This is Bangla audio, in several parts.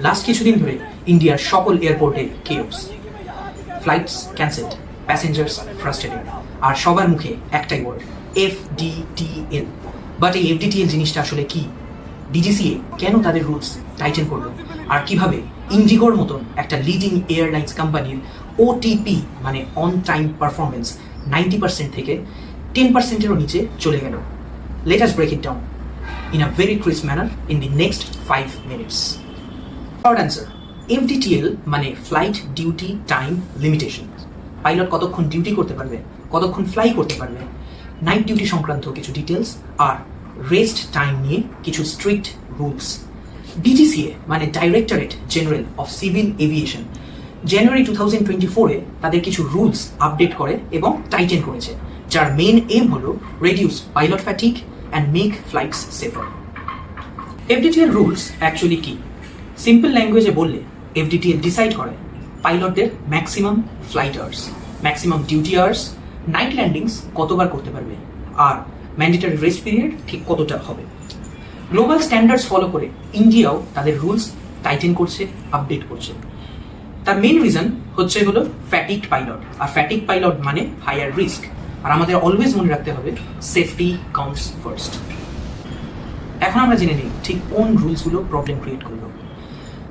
লাস্ট কিছুদিন ধরে ইন্ডিয়ার সকল এয়ারপোর্টে chaos, flights cancelled, passengers frustrated, আর সবার মুখে একটাই ওয়ার্ড, FDTL। বাট এই FDTL জিনিসটা আসলে কি? ডিজিসিএ কেন তাদের রুলস টাইটেন করলো, আর কিভাবে ইন্ডিগোর মতন একটা লিডিং এয়ারলাইন্স কোম্পানির OTP মানে অন টাইম পারফরমেন্স 90% থেকে 10%-এরও নিচে চলে গেল? Let us break it down in a very crisp manner in the next 5 minutes. Short answer, FDTL মানে flight duty time limitation. Pilot কতক্ষণ ডিউটি করতে পারবে, কতক্ষণ ফ্লাই করতে পারবে, নাইট ডিউটি সংক্রান্ত কিছু ডিটেলস আর রেস্ট টাইম নিয়ে কিছু স্ট্রিক্ট রুলস। ডিজিসিএ মানে directorate general of civil aviation January 2024-এ তাদের কিছু রুলস আপডেট করে এবং টাইটেন করেছে, যার মেন এম হলো reduce pilot fatigue and make flights safer. FDTL rules actually কি? সিম্পল ল্যাঙ্গুয়েজে বললে FDTL ডিসাইড করে পাইলটদের maximum flight hours, maximum duty hours, night landings কতবার করতে পারবে, আর ম্যান্ডেটরি রেস্ট পিরিয়ড ঠিক কতটা হবে। গ্লোবাল স্ট্যান্ডার্ডস ফলো করে ইন্ডিয়াও তাদের রুলস টাইটেন করছে, আপডেট করছে। তার মেইন রিজন হলো ফ্যাটিগড পাইলট, আর ফ্যাটিগড পাইলট মানে হায়ার রিস্ক। আর আমাদের অলওয়েজ মনে রাখতে হবে সেফটি কাউন্টস ফার্স্ট। এখন আমরা জেনে নিই ঠিক কোন রুলসগুলো প্রবলেম ক্রিয়েট করলো।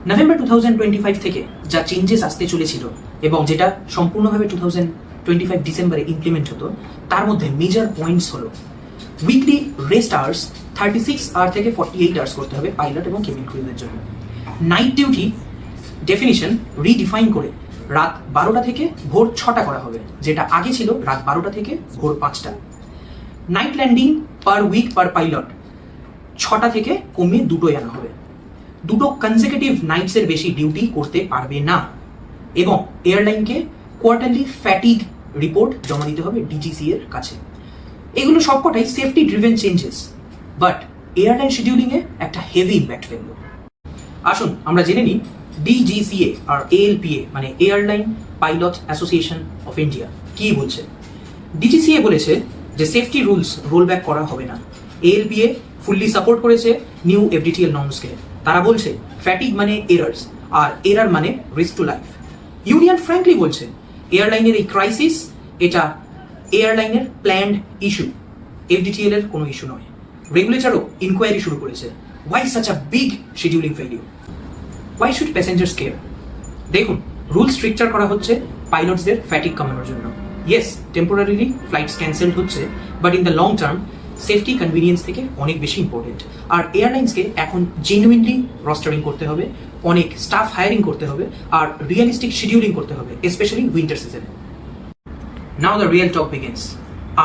নভেম্বর 2025 থেকে যা চেঞ্জেস আসতে চলেছিল এবং যেটা সম্পূর্ণভাবে 2025 ডিসেম্বরে ইমপ্লিমেন্ট হতো, তার মধ্যে মেজর পয়েন্টস হলো উইকলি রেস্ট আওয়ার্স 36 আওয়ার থেকে 48 আওয়ার্স করতে হবে পাইলট এবং কেবিন ক্রুদের জন্য। নাইট ডিউটি ডেফিনিশন রিডিফাইন করে রাত 12টা থেকে ভোর 6টা করা হবে, যেটা আগে ছিল রাত 12টা থেকে ভোর 5টা। নাইট ল্যান্ডিং পার উইক পার পাইলট 6টা থেকে কমিয়ে 2টোয় আনা হবে। 2টো কনসেকিউটিভ নাইটসের বেশি ডিউটি করতে পারবে না, এবং এয়ারলাইনকে কোয়ার্টারলি ফ্যাটিগ রিপোর্ট জমা দিতে হবে ডিজিসিএর কাছে। এগুলো সবকটাই safety driven changes, but airline শিডিউলিংয়ে একটা হেভি ইম্প্যাক্ট ফেললো। আসুন আমরা জেনে নিই ডিজিসিএ আর ALPA মানে airline pilot association of India কি বলছে। ডিজিসিএ বলেছে যে সেফটি রুলস রোল ব্যাক করা হবে না। ALPA ফুললি সাপোর্ট করেছে নিউ FDTL নর্মসকে। তারা বলছে ফ্যাটিগ মানে এরার্স, আর এরার মানে risk to life. Union frankly বলছে এয়ারলাইনের এই ক্রাইসিস এটা এয়ারলাইনের প্ল্যান্ড ইস্যু, FDTL এর কোনো ইস্যু নয়। রেগুলেটরও ইনকোয়ারি শুরু করেছে। Why such a big scheduling failure? Why should passengers care? দেখুন, রুল স্ট্রিকচার করা হচ্ছে পাইলটসদের ফ্যাটিগ কমানোর জন্য। ইয়েস, টেম্পোরারিলি ফ্লাইটস ক্যান্সেলড হচ্ছে, but in the long term safety convenience থেকে অনেক বেশি ইম্পর্টেন্ট। আর এয়ারলাইন্সকে এখন জেনুইনলি রস্টারিং করতে হবে, অনেক স্টাফ হায়ারিং করতে হবে, আর রিয়েলিস্টিক শিডিউলিং করতে হবে, স্পেশালি উইন্টার সিজনে। Now the real talk begins.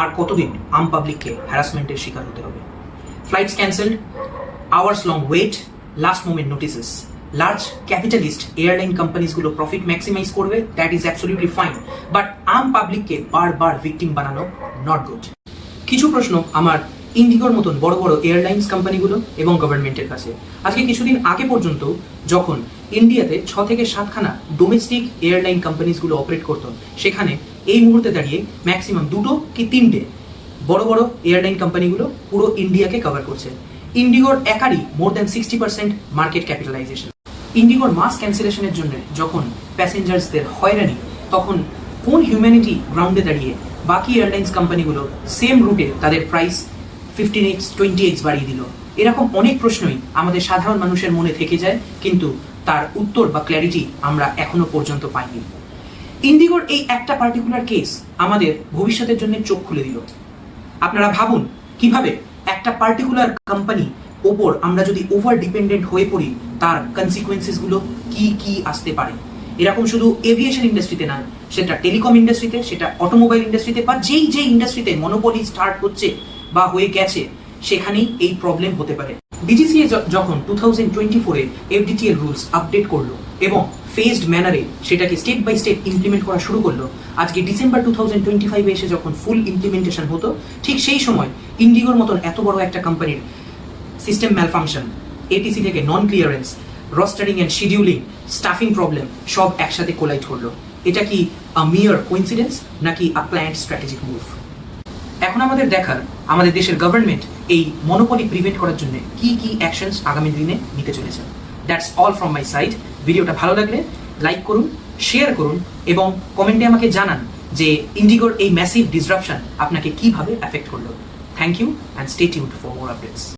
আর কতদিন আম পাবলিককে হ্যারাসমেন্টের শিকার হতে হবে? Flights cancelled, hours long wait, last moment notices. Large capitalist airline কোম্পানিজগুলো প্রফিট ম্যাক্সিমাইজ করবে, that is absolutely fine, but আম পাবলিককে বারবার ভিকটিম বানানো নট গুড। কিছু প্রশ্ন আমার ইন্ডিগোর মতন বড় বড় এয়ারলাইন্স কোম্পানিগুলো এবং গভর্নমেন্টের কাছে। আজকে কিছুদিন আগে পর্যন্ত যখন ইন্ডিয়াতে 6 থেকে 7খানা ডোমেস্টিক এয়ারলাইন কোম্পানিজগুলো অপারেট করত, সেখানে এই মুহূর্তে দাঁড়িয়ে ম্যাক্সিমাম 2টো কি 3টে বড় বড় এয়ারলাইন কোম্পানিগুলো পুরো ইন্ডিয়াকে কভার করছে। ইন্ডিগোর একারই মোর দ্যান 60% মার্কেট ক্যাপিটালাইজেশন। ইন্ডিগোর মাস ক্যান্সেলেশনের জন্য যখন প্যাসেঞ্জার্সদের হয়রানি, তখন কোন হিউম্যানিটি গ্রাউন্ডে দাঁড়িয়ে বাকি এয়ারলাইন্স কোম্পানিগুলো সেম রুটে তাদের প্রাইস 15x 20x বাড়িয়ে দিল? এরকম অনেক প্রশ্নই আমাদের সাধারণ মানুষের মনে থেকে যায়, কিন্তু তার উত্তর বা ক্ল্যারিটি আমরা এখনো পর্যন্ত পাইনি। ইন্ডিগোর এই একটা পার্টিকুলার কেস আমাদের ভবিষ্যতের জন্য চোখ খুলে দিল। আপনারা ভাবুন কিভাবে একটা পার্টিকুলার কোম্পানি ওপর আমরা যদি ওভার ডিপেন্ডেন্ট হয়ে পড়ি, তার কনসিকুয়েন্সেসগুলো কি কি আসতে পারে। এরকম শুধু এভিয়েশন ইন্ডাস্ট্রিতে না, সেটা টেলিকম ইন্ডাস্ট্রিতে, সেটা অটোমোবাইল ইন্ডাস্ট্রিতে, বা যেই ইন্ডাস্ট্রিতে মনোপলি স্টার্ট হচ্ছে বা হয়ে গেছে, সেখানেই এই প্রবলেম হতে পারে। ডিজিসিএ যখন 2024-এ FDTL রুলস আপডেট করলো এবং ফেজড ম্যানারে সেটাকে স্টেপ বাই স্টেপ ইমপ্লিমেন্ট করা শুরু করলো, আজকে ডিসেম্বর 2025-এ এসে যখন ফুল ইমপ্লিমেন্টেশন হতো, ঠিক সেই সময় ইন্ডিগোর মতন এত বড় একটা কোম্পানির সিস্টেম ম্যালফাংশন, ATC থেকে non clearance, rostering and scheduling, staffing problem সব একসাথে কোলাইড করলো। এটা কি আ মিয়ার কোইন্সিডেন্স নাকি আ প্ল্যান্ড স্ট্র্যাটেজিক মুভ? এখন আমাদের দেখার আমাদের দেশের গভর্নমেন্ট এই মনোপলি প্রিভেন্ট করার জন্য কি কি অ্যাকশনস আগামী দিনে নিতে চলেছে। That's all from my side. ভিডিওটা ভালো লাগলে লাইক করুন, শেয়ার করুন এবং কমেন্টে আমাকে জানান যে ইন্ডিগোর এই ম্যাসিভ ডিসরাপশন আপনাকে কিভাবে অ্যাফেক্ট করলো। Thank you and stay tuned for more updates.